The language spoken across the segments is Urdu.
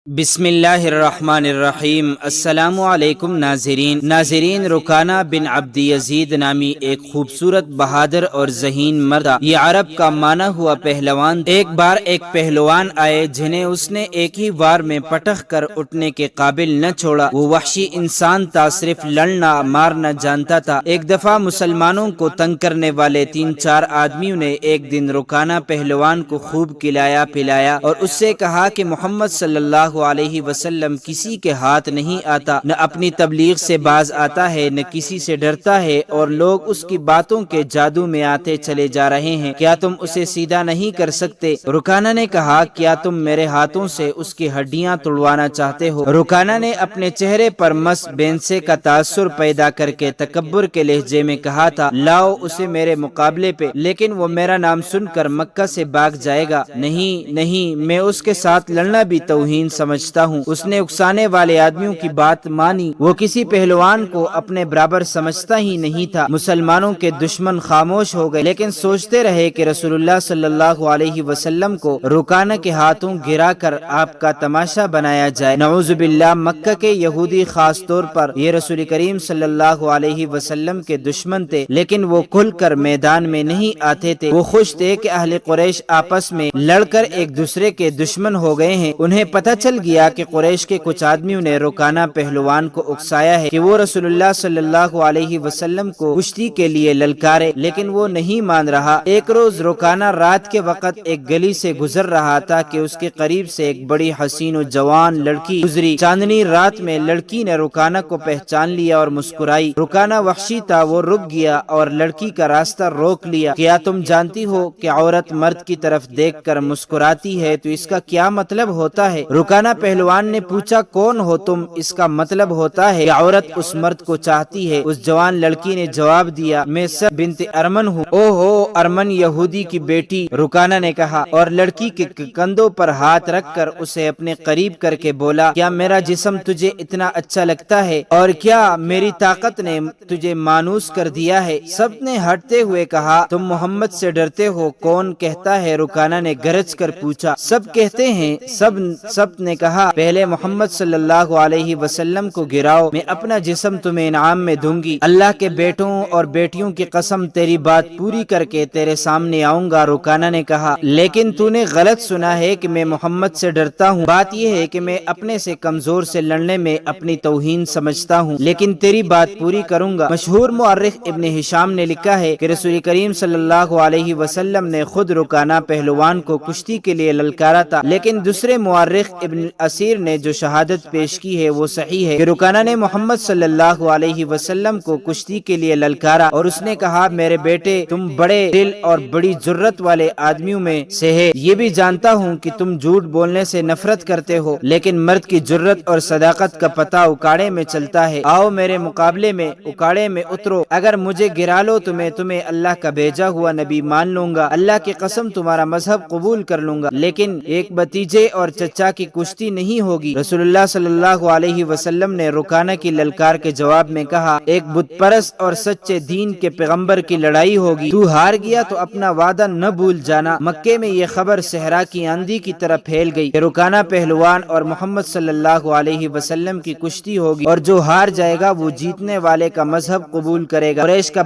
بسم اللہ الرحمن الرحیم۔ السلام علیکم ناظرین، رکانہ بن عبد یزید نامی ایک خوبصورت، بہادر اور ذہین مرد، یہ عرب کا مانا ہوا پہلوان۔ ایک بار ایک پہلوان آئے جنہیں اس نے ایک ہی وار میں پٹخ کر اٹھنے کے قابل نہ چھوڑا۔ وہ وحشی انسان تھا، صرف لڑنا مارنا جانتا تھا۔ ایک دفعہ مسلمانوں کو تنگ کرنے والے 3-4 آدمیوں نے ایک دن رکانہ پہلوان کو خوب کھلایا پلایا اور اس سے کہا کہ محمد صلی اللہ علیہ وسلم کسی کے ہاتھ نہیں آتا، نہ اپنی تبلیغ سے باز آتا ہے، نہ کسی سے ڈرتا ہے، اور لوگ اس کی باتوں کے جادو میں آتے چلے جا رہے ہیں۔ کیا تم اسے سیدھا نہیں کر سکتے؟ رکانہ نے کہا، کیا تم میرے ہاتھوں سے اس کی ہڈیاں توڑوانا چاہتے ہو؟ رکانہ نے اپنے چہرے پر مس بینسے کا تاثر پیدا کر کے تکبر کے لہجے میں کہا تھا، لاؤ اسے میرے مقابلے پہ، لیکن وہ میرا نام سن کر مکہ سے بھاگ جائے گا۔ نہیں، میں اس کے ساتھ لڑنا بھی توہین سمجھتا ہوں۔ اس نے اکسانے والے آدمیوں کی بات مانی۔ وہ کسی پہلوان کو اپنے برابر سمجھتا ہی نہیں تھا۔ مسلمانوں کے دشمن خاموش ہو گئے، لیکن سوچتے رہے کہ رسول اللہ صلی اللہ علیہ وسلم کو رکانہ کے ہاتھوں گرا کر آپ کا تماشا بنایا جائے۔ نعوذ باللہ، مکہ کے یہودی خاص طور پر یہ رسول کریم صلی اللہ علیہ وسلم کے دشمن تھے، لیکن وہ کھل کر میدان میں نہیں آتے تھے۔ وہ خوش تھے کہ اہل قریش آپس میں لڑ کر ایک دوسرے کے دشمن ہو گئے ہیں۔ انہیں پتہ چل گیا کہ قریش کے کچھ آدمیوں نے رکانہ پہلوان کو اکسایا ہے کہ وہ رسول اللہ صلی اللہ علیہ وسلم کو کشتی کے لیے للکارے، لیکن وہ نہیں مان رہا۔ ایک روز رکانہ رات کے وقت ایک گلی سے گزر رہا تھا کہ اس کے قریب سے ایک بڑی حسین و جوان لڑکی گزری۔ چاندنی رات میں لڑکی نے رکانہ کو پہچان لیا اور مسکرائی۔ رکانہ وحشی تھا، وہ رک گیا اور لڑکی کا راستہ روک لیا۔ کیا تم جانتی ہو کہ عورت مرد کی طرف دیکھ کر مسکراتی ہے تو اس کا کیا مطلب ہوتا ہے؟ رکانہ پہلوان نے پوچھا، کون ہو تم؟ اس کا مطلب ہوتا ہے کہ عورت اس مرد کو چاہتی ہے۔ اس جوان لڑکی نے جواب دیا، میں سب بنت ارمن ہوں۔ او ہو، ارمن یہودی کی بیٹی، رکانہ نے کہا، اور لڑکی کے کندھوں پر ہاتھ رکھ کر اسے اپنے قریب کر کے بولا، کیا میرا جسم تجھے اتنا اچھا لگتا ہے؟ اور کیا میری طاقت نے تجھے مانوس کر دیا ہے؟ سب نے ہٹتے ہوئے کہا، تم محمد سے ڈرتے ہو؟ کون کہتا ہے؟ رکانہ نے گرج کر پوچھا۔ سب کہتے ہیں۔ سب نے کہا، پہلے محمد صلی اللہ علیہ وسلم کو گراؤ، میں اپنا جسم تمہیں انعام میں دوں گی۔ اللہ کے بیٹوں اور بیٹیوں کی قسم، تیری بات پوری کر کے تیرے سامنے آؤں گا۔ رکانہ نے کہا، لیکن تو نے غلط سنا ہے کہ میں محمد سے ڈرتا ہوں۔ بات یہ ہے کہ میں اپنے سے کمزور سے لڑنے میں اپنی توہین سمجھتا ہوں، لیکن تیری بات پوری کروں گا۔ مشہور مورخ ابن ہشام نے لکھا ہے کہ رسول کریم صلی اللہ علیہ وسلم نے خود رکانہ پہلوان کو کشتی کے لیے للکارا تھا، لیکن دوسرے مورخ ابن اسیر نے جو شہادت پیش کی ہے وہ صحیح ہے کہ رکانہ نے محمد صلی اللہ علیہ وسلم کو کشتی کے لیے للکارا اور اس نے کہا، میرے بیٹے، تم بڑے دل اور بڑی جرت والے آدمیوں میں سے ہے۔ یہ بھی جانتا ہوں کہ تم جھوٹ بولنے سے نفرت کرتے ہو، لیکن مرد کی جرت اور صداقت کا پتہ اکاڑے میں چلتا ہے۔ آؤ میرے مقابلے میں، اکاڑے میں اترو۔ اگر مجھے گرا لو تو میں تمہیں اللہ کا بھیجا ہوا نبی مان لوں گا۔ اللہ کی قسم، تمہارا مذہب قبول کر لوں گا، لیکن ایک بھتیجے اور چچا کی کشتی نہیں ہوگی۔ رسول اللہ صلی اللہ علیہ وسلم نے رکانہ کی للکار کے جواب میں کہا، ایک بت پرست اور سچے دین کے پیغمبر کی لڑائی ہوگی، تو ہار گیا تو اپنا وعدہ نہ بھول جانا۔ مکے میں یہ خبر صحرا کی آندھی کی طرح پھیل گئی کہ رکانہ پہلوان اور محمد صلی اللہ علیہ وسلم کی کشتی ہوگی، اور جو ہار جائے گا وہ جیتنے والے کا مذہب قبول کرے گا۔ قریش کا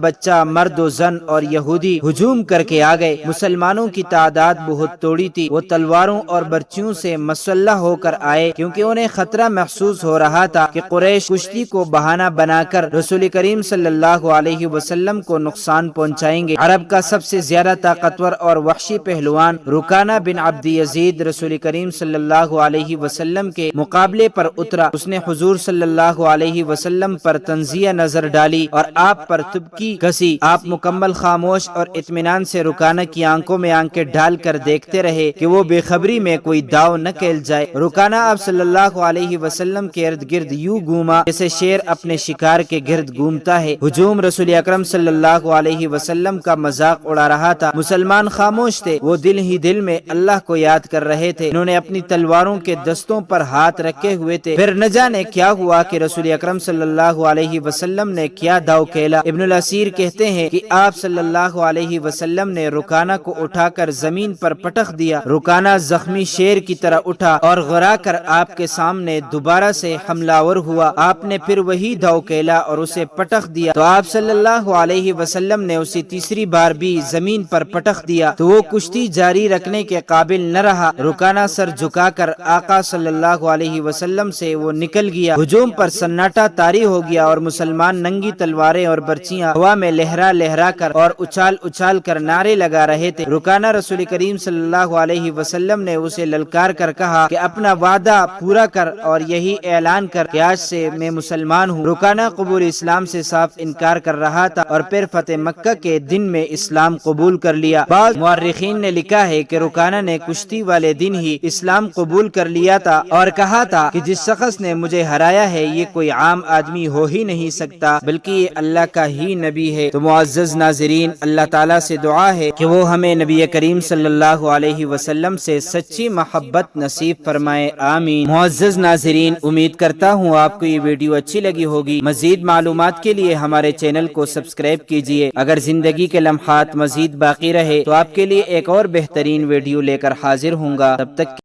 بچہ مرد و زن اور یہودی ہجوم کر کے آ گئے۔ مسلمانوں کی تعداد بہت توڑی تھی، وہ تلواروں اور برچیوں سے مسلح ہو کر آئے، کیونکہ انہیں خطرہ محسوس ہو رہا تھا کہ قریش کشتی کو بہانہ بنا کر رسول کریم صلی اللہ علیہ وسلم کو نقصان پہنچائیں گے۔ عرب کا سب سے زیادہ طاقتور اور وحشی پہلوان رکانہ بن عبد یزید رسول کریم صلی اللہ علیہ وسلم کے مقابلے پر اترا۔ اس نے حضور صلی اللہ علیہ وسلم پر تنزیہ نظر ڈالی اور آپ پر تبکی کسی۔ آپ مکمل خاموش اور اطمینان سے رکانہ کی آنکھوں میں آنکھیں ڈال کر دیکھتے رہے کہ وہ بے خبری میں کوئی داؤ نہ کھیل جائے۔ رکانہ آپ صلی اللہ علیہ وسلم کے ارد گرد یوں گھوما جیسے شیر اپنے شکار کے گرد گھومتا ہے۔ ہجوم رسول اکرم صلی اللہ علیہ وسلم کا مذاق اڑا رہا تھا۔ مسلمان خاموش تھے، وہ دل ہی دل میں اللہ کو یاد کر رہے تھے۔ انہوں نے اپنی تلواروں کے دستوں پر ہاتھ رکھے ہوئے تھے۔ پھر نہ جانے کیا ہوا کہ رسول اکرم صلی اللہ علیہ وسلم نے کیا داؤ کھیلا۔ ابن الاسیر کہتے ہیں کہ آپ صلی اللہ علیہ وسلم نے رکانہ کو اٹھا کر زمین پر پٹخ دیا۔ رکانہ زخمی شیر کی طرح اٹھ اٹھا اور غرا کر آپ کے سامنے دوبارہ سے حملہ آور ہوا۔ آپ نے پھر وہی دھوکیلا اور اسے پٹخ دیا تو آپ صلی اللہ علیہ وسلم نے اسے تیسری بار بھی زمین پر پٹخ دیا تو وہ کشتی جاری رکھنے کے قابل نہ رہا۔ رکانہ سر جھکا کر آقا صلی اللہ علیہ وسلم سے وہ نکل گیا۔ ہجوم پر سناٹا طاری ہو گیا اور مسلمان ننگی تلواریں اور برچیاں ہوا میں لہرا لہرا کر اور اچھال اچھال کر نعرے لگا رہے تھے۔ رکانہ رسول کریم صلی اللہ علیہ وسلم نے اسے للکار کر کہا کہ اپنا وعدہ پورا کر اور یہی اعلان کر کہ آج سے میں مسلمان ہوں۔ رکانہ قبول اسلام سے صاف انکار کر رہا تھا اور پھر فتح مکہ کے دن میں اسلام قبول کر لیا۔ بعض مورخین نے لکھا ہے کہ رکانہ نے کشتی والے دن ہی اسلام قبول کر لیا تھا اور کہا تھا کہ جس شخص نے مجھے ہرایا ہے یہ کوئی عام آدمی ہو ہی نہیں سکتا بلکہ یہ اللہ کا ہی نبی ہے۔ تو معزز ناظرین، اللہ تعالیٰ سے دعا ہے کہ وہ ہمیں نبی کریم صلی اللہ علیہ وسلم سے سچی محبت نصیب فرمائے، آمین۔ معزز ناظرین، امید کرتا ہوں آپ کو یہ ویڈیو اچھی لگی ہوگی۔ مزید معلومات کے لیے ہمارے چینل کو سبسکرائب کیجیے۔ اگر زندگی کے لمحات مزید باقی رہے تو آپ کے لیے ایک اور بہترین ویڈیو لے کر حاضر ہوں گا، تب تک